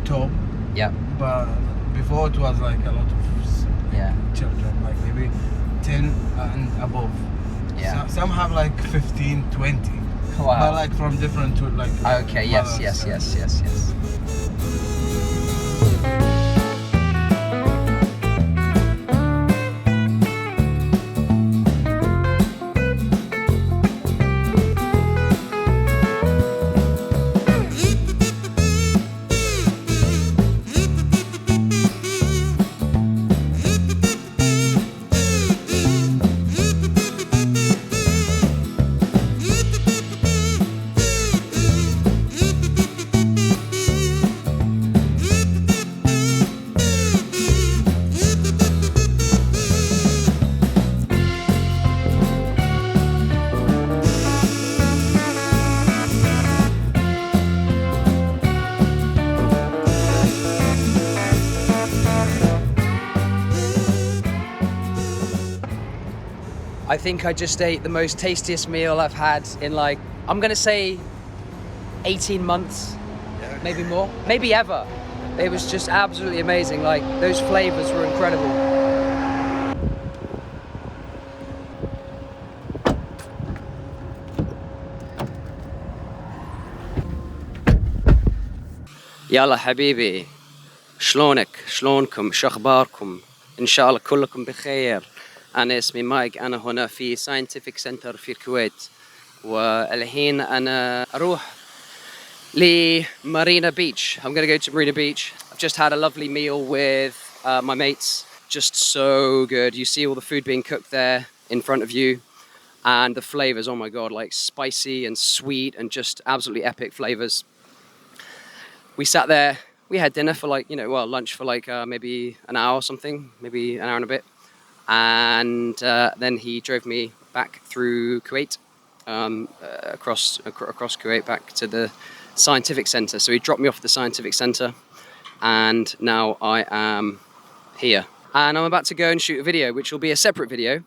top. Yeah. But before it was like a lot of Yeah. children, like maybe 10 and above. Yeah. Some have like 15, 20. Wow. But like from different to like. Okay. Yes. mothers Yes. and- Yes. Yes. Yes. I think I just ate the most tastiest meal I've had in like, I'm gonna say 18 months, maybe more, maybe ever. It was just absolutely amazing. Like those flavors were incredible. يلا حبيبي شلونك شلونكم شخباركم ان شاء الله كلكم بخير. أنا اسمي مايك أنا هنا في Scientific Center في الكويت والحين أنا أروح لمارينا Beach. I'm gonna go to Marina Beach. I've just had a lovely meal with my mates. Just so good. You see all the food being cooked there in front of you and the flavors, oh my god, like spicy and sweet and just absolutely epic flavors. We sat there, we had dinner for like, lunch for like maybe an hour or something, maybe an hour and a bit. And then he drove me back through Kuwait, across Kuwait back to the Scientific Center. So he dropped me off at the Scientific Center and now I am here. And I'm about to go and shoot a video, which will be a separate video,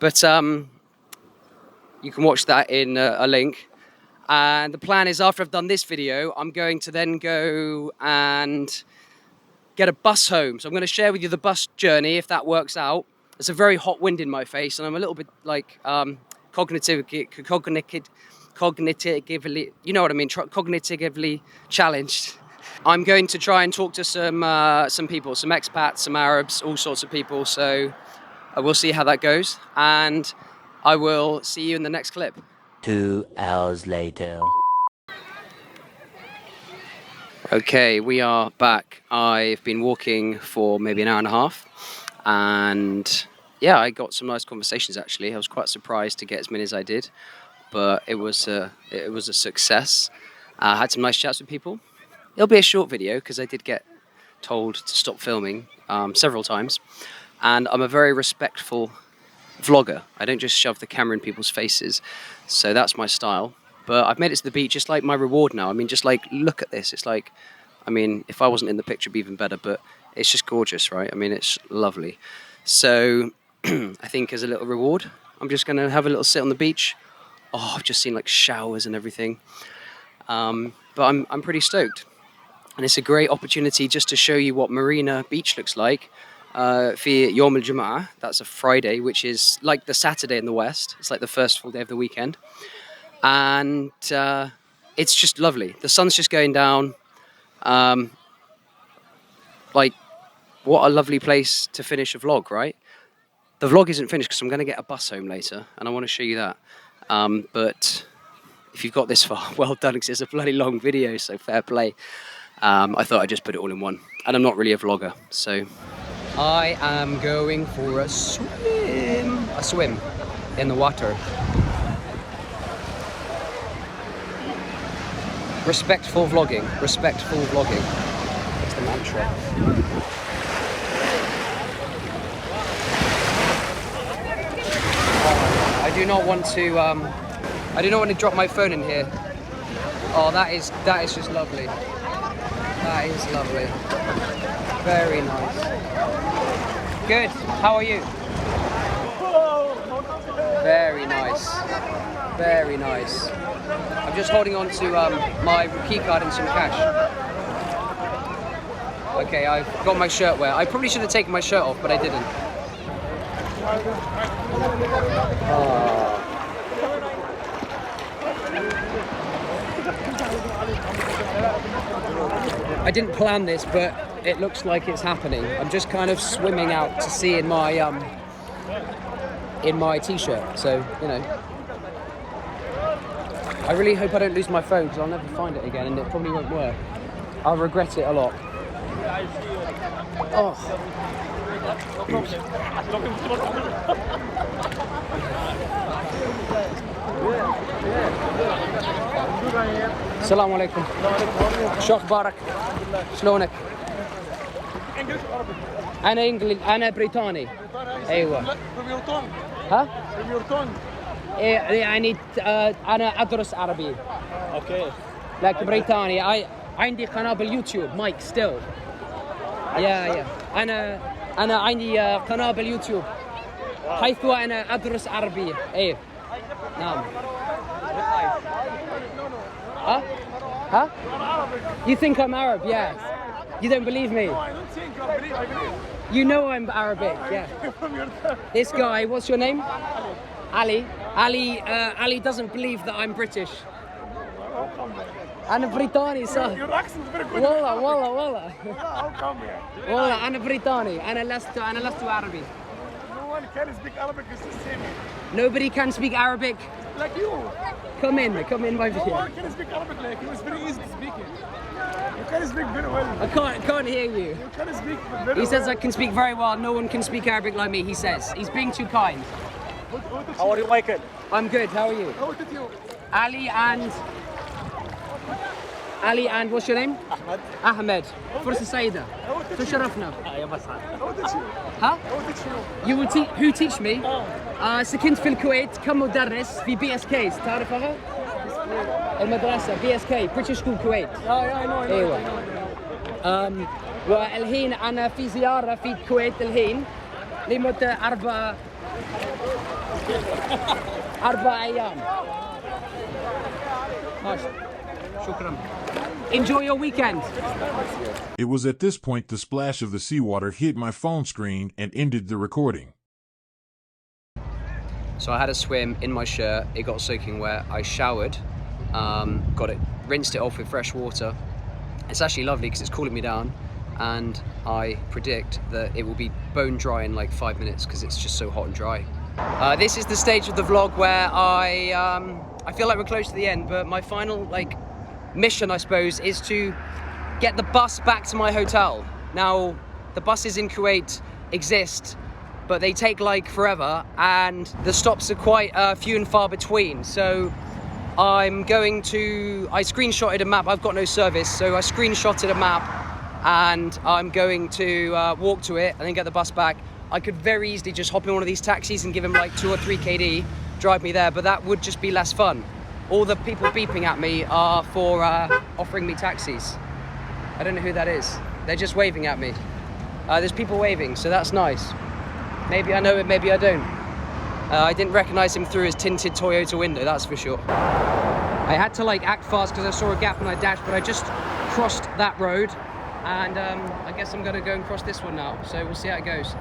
but you can watch that in a link. And the plan is after I've done this video, I'm going to then go and get a bus home. So I'm going to share with you the bus journey if that works out. There's a very hot wind in my face and I'm a little bit like cognitively, you know what I mean, cognitively challenged. I'm going to try and talk to some people, some expats, some Arabs, all sorts of people. So we'll see how that goes, and I will see you in the next clip. 2 hours later. Okay, we are back. I've been walking for maybe an hour and a half, and yeah, I got some nice conversations actually. I was quite surprised to get as many as I did, but it was a success. I had some nice chats with people. It'll be a short video because I did get told to stop filming several times, and I'm a very respectful vlogger. I don't just shove the camera in people's faces, so that's my style. But I've made it to the beach, just like my reward now. I mean, just like, look at this. It's like, I mean, if I wasn't in the picture, it'd be even better, but it's just gorgeous, right? I mean, it's lovely. So I think as a little reward, I'm just going to have a little sit on the beach. Oh, I've just seen like showers and everything. But I'm pretty stoked. And it's a great opportunity just to show you what Marina Beach looks like. في يوم الجمعة, that's a Friday, which is like the Saturday in the West. It's like the first full day of the weekend. And it's just lovely. The sun's just going down. Like, what a lovely place to finish a vlog, right? The vlog isn't finished because I'm going to get a bus home later, and I want to show you that. But if you've got this far, well done, because it's a bloody long video, so fair play. I thought I'd just put it all in one. And I'm not really a vlogger, so... I am going for a swim in the water. Respectful vlogging, respectful vlogging. That's the mantra. I do not want to drop my phone in here. Oh, that is just lovely. That is lovely. Very nice. Good. How are you? Very nice. Very nice. I'm just holding on to my key card and some cash. Okay, I've got my shirt wear. I probably should have taken my shirt off, but I didn't. Oh. I didn't plan this, but it looks like it's happening. I'm just kind of swimming out to sea in my t-shirt, so you know. I really hope I don't lose my phone because I'll never find it again, and it probably won't work. I'll regret it a lot. Oh. السلام عليكم. شو اخبارك؟ شلونك؟ انا بريطاني. ايوه. ها؟ يعني انا ادرس عربي. اوكي. لكن بريطاني. عندي قناة باليوتيوب مايك ستيل. يا انا عندي قناة باليوتيوب حيث انا ادرس عربية. ايه. نعم. Huh? You think I'm Arab? Yeah. You don't believe me? No, I don't think I believe. You know I'm Arabic, yeah. This guy, what's your name? Ali. Ali doesn't believe that I'm British. أنا بريطاني صح. Your accent is very good. والله. How come here? والله أنا بريطاني. أنا لست عربي. No one can speak Arabic. It's the same. Nobody can speak Arabic. Like you. Come in over here. No one can speak Arabic like you. It's very easy to speak it. You can speak very well. I can't hear you. You can speak very well. He says I can speak very well. No one can speak Arabic like me, he says. He's being too kind. How are you, Michael? I'm good. How are you? How did you? Ali and what's your name? Ahmed. فرصة سعيدة. تشرفنا. يا مسعد. How did you? Huh? How did you? You will teach. Who teach me? سكنت في الكويت كمدرس في BSK. تعرفها؟ المدرسة BSK British School Kuwait. I know. أيوة. والحين أنا في زيارة في الكويت الحين لمدة 4 أيام. شكرا. Enjoy your weekend. It was at this point the splash of the seawater hit my phone screen and ended the recording. So I had a swim in my shirt, it got soaking wet, I showered, rinsed it off with fresh water. It's actually lovely because it's cooling me down, and I predict that it will be bone dry in like 5 minutes because it's just so hot and dry. This is the stage of the vlog where I feel like we're close to the end, but my final like mission, I suppose, is to get the bus back to my hotel. Now, the buses in Kuwait exist, but they take like forever, and the stops are quite few and far between. So I screenshotted a map. I've got no service, so I screenshotted a map, and I'm going to walk to it and then get the bus back. I could very easily just hop in one of these taxis and give them like 2 or 3 KD, drive me there, but that would just be less fun. All the people beeping at me are for offering me taxis. I don't know who that is. They're just waving at me. There's people waving, so that's nice. Maybe I know it, maybe I don't. I didn't recognize him through his tinted Toyota window, that's for sure. I had to like act fast because I saw a gap and I dashed, but I just crossed that road, and I guess I'm gonna go and cross this one now, so we'll see how it goes.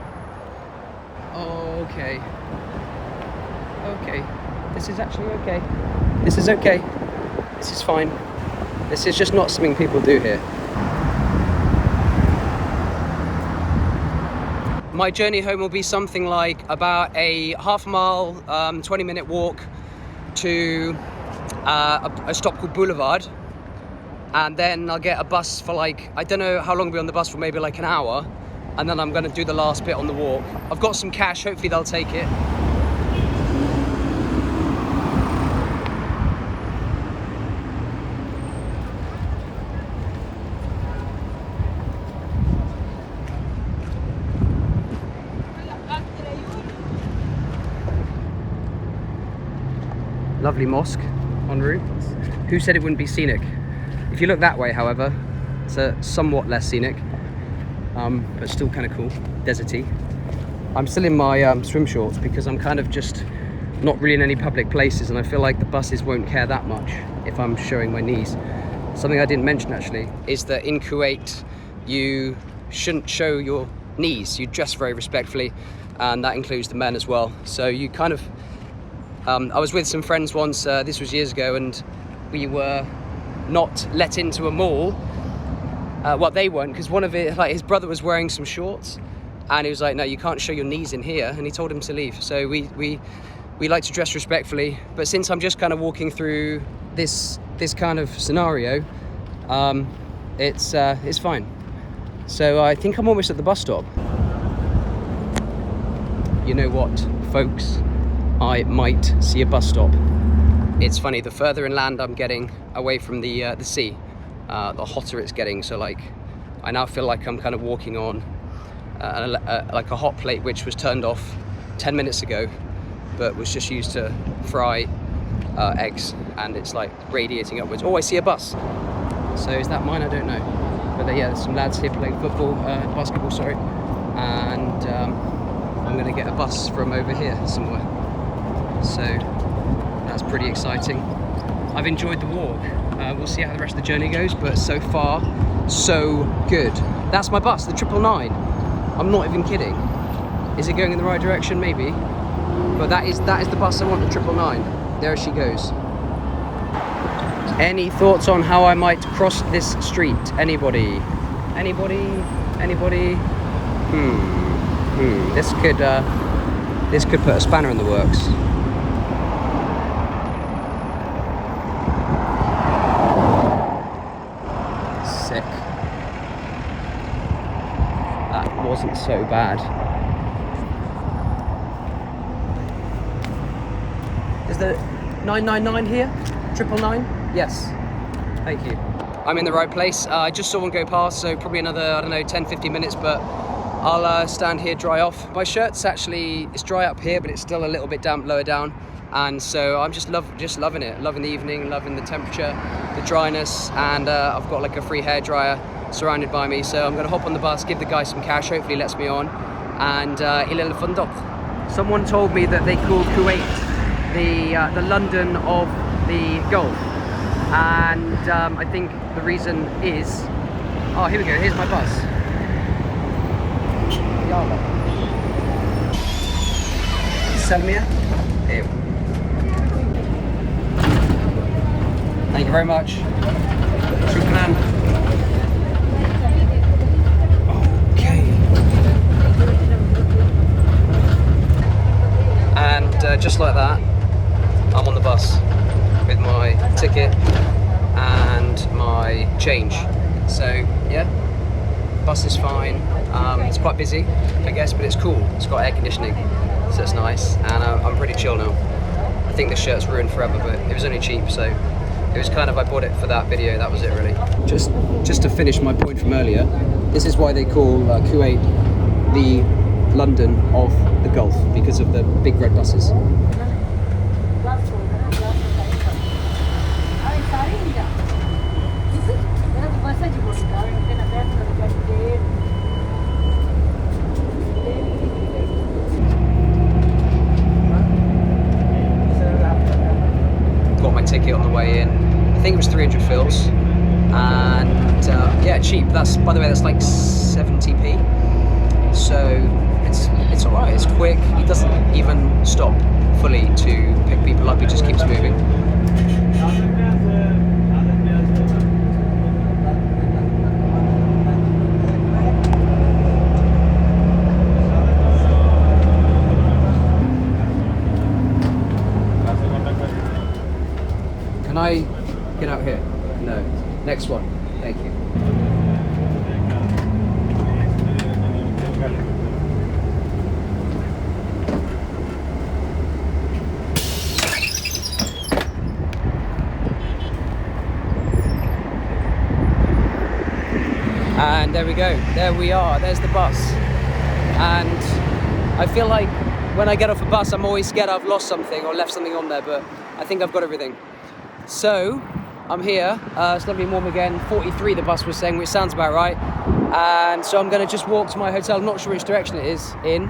Okay. Okay. This is actually okay. This is okay. This is fine. This is just not something people do here. My journey home will be something like about a half mile, 20-minute walk to a stop called Boulevard, and then I'll get a bus for like, I don't know how long we'll be on the bus for, maybe like an hour, and then I'm going to do the last bit on the walk. I've got some cash, hopefully they'll take it. Lovely mosque en route. Who said it wouldn't be scenic? If you look that way, however, it's somewhat less scenic, but still kind of cool, deserty. I'm still in my swim shorts because I'm kind of just not really in any public places, and I feel like the buses won't care that much if I'm showing my knees. Something I didn't mention actually is that in Kuwait you shouldn't show your knees. You dress very respectfully, and that includes the men as well. So you kind of I was with some friends once, this was years ago, and we were not let into a mall. Well, they weren't, because one of it, like his brother was wearing some shorts, and he was like, no, you can't show your knees in here, and he told him to leave. So we like to dress respectfully, but since I'm just kind of walking through this kind of scenario, it's fine. So I think I'm almost at the bus stop. You know what, folks? I might see a bus stop. It's funny, the further inland I'm getting away from the sea, the hotter it's getting. So like, I now feel like I'm kind of walking on like a hot plate which was turned off 10 minutes ago, but was just used to fry eggs, and it's like radiating upwards. Oh, I see a bus. So is that mine? I don't know. But yeah, there's some lads here playing football, basketball, sorry. And I'm gonna get a bus from over here somewhere. So that's pretty exciting. I've enjoyed the walk. We'll see how the rest of the journey goes, but so far, so good. That's my bus, the 999. I'm not even kidding. Is it going in the right direction? Maybe. But that is the bus I want, the 999. There she goes. Any thoughts on how I might cross this street? Anybody? Anybody? Anybody? This could put a spanner in the works. Sick. That wasn't so bad. Is there 999 here? 999? Yes. Thank you. I'm in the right place. I just saw one go past, so probably another, I don't know, 10-15 minutes, but I'll stand here, dry off. My shirt's actually, it's dry up here, but it's still a little bit damp lower down. And so I'm just loving it, loving the evening, loving the temperature, the dryness, and I've got like a free hairdryer surrounded by me. So I'm gonna hop on the bus, give the guy some cash, hopefully he lets me on, and ila al-fundaq. Someone told me that they called Kuwait the London of the Gulf, and I think the reason is, oh, here we go, here's my bus. Selmia, Ew. Thank you very much. Shukran. Okay. And just like that, I'm on the bus with my ticket and my change. So yeah, bus is fine. It's quite busy, I guess, but it's cool. It's got air conditioning, so it's nice, and I'm pretty chill now. I think this shirt's ruined forever, but it was only cheap, so it was kind of, I bought it for that video, that was it really. Just to finish my point from earlier, this is why they call Kuwait the London of the Gulf, because of the big red buses. Got my ticket on the way in. I think it was 300 fils, and yeah, cheap. That's, by the way, that's like 70p. So it's all right. It's quick. He doesn't even stop fully to pick people up. He just keeps moving. Can I get out here? No. Next one. Thank you. And there we go. There we are. There's the bus. And I feel like when I get off a bus, I'm always scared I've lost something or left something on there, but I think I've got everything. So I'm here. It's lovely and warm again. 43 the bus was saying, which sounds about right. And so I'm going to just walk to my hotel. I'm not sure which direction it is in,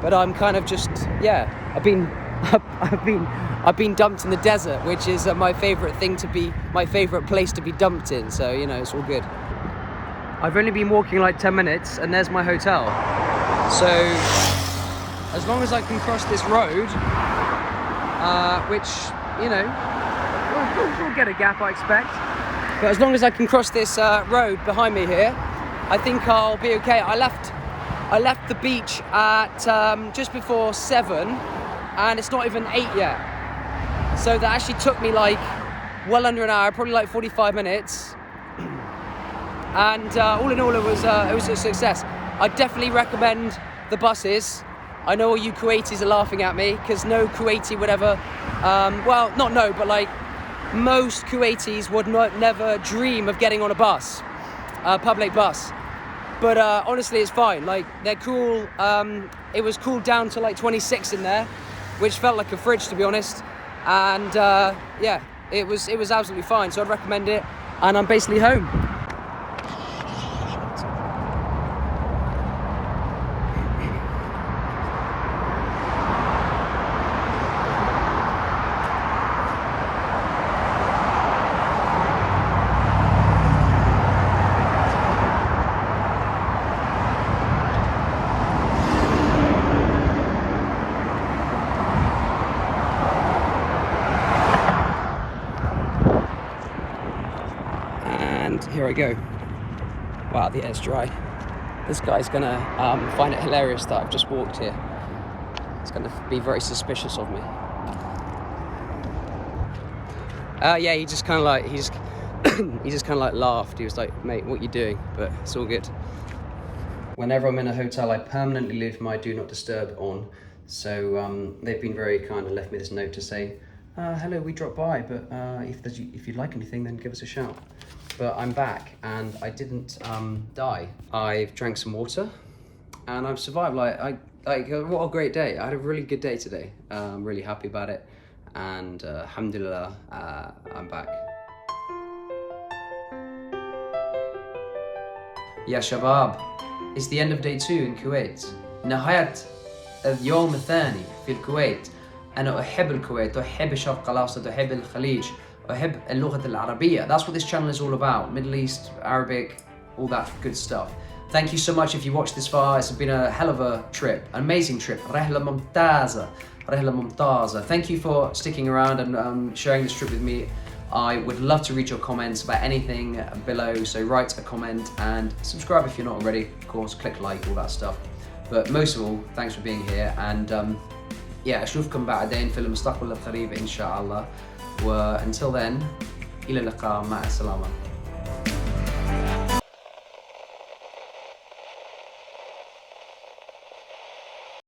but I'm kind of just, yeah. I've been dumped in the desert, which is my favourite thing to be, my favourite place to be dumped in. So you know, it's all good. I've only been walking like 10 minutes, and there's my hotel. So as long as I can cross this road, which, you know, we'll get a gap, I expect. But as long as I can cross this road behind me here, I think I'll be okay. I left the beach at just before 7, and it's not even 8 yet. So that actually took me like well under an hour, probably like 45 minutes. And all in all, it was a success. I definitely recommend the buses. I know all you Kuwaitis are laughing at me, because no Kuwaiti would ever, well, not no, but like most Kuwaitis would never dream of getting on a bus, a public bus. But honestly, it's fine. Like, they're cool. It was cooled down to like 26 in there, which felt like a fridge, to be honest. And yeah, it was absolutely fine. So I'd recommend it. And I'm basically home. Here I go. Wow, the air's dry. This guy's gonna find it hilarious that I've just walked here. He's gonna be very suspicious of me. Yeah, he just kind of like, he just kind of like laughed. He was like, "Mate, what you doing?" But it's all good. Whenever I'm in a hotel, I permanently leave my do not disturb on. So they've been very kind and left me this note to say, hello, we dropped by, but if you'd like anything, then give us a shout. But I'm back, and I didn't die. I've drank some water, and I've survived. Like what a great day. I had a really good day today. I'm really happy about it, and alhamdulillah, I'm back. Ya shabab, it's the end of day 2 in Kuwait. نهاية اليوم الثاني في الكويت. أنا أحب الكويت، أحب الشرق الأوسط، أحب الخليج. أحب اللغة العربية. That's what this channel is all about. Middle East, Arabic, all that good stuff. Thank you so much if you watched this far. It's been a hell of a trip, an amazing trip. رحلة ممتازة. رحلة ممتازة. Thank you for sticking around and sharing this trip with me. I would love to read your comments about anything below, so write a comment and subscribe if you're not already. Of course, click like, all that stuff. But most of all, thanks for being here, and yeah, أشوفكم بعدين في المستقبل القريب إن شاء الله. Until then, إلى اللقاء، مع السلامة.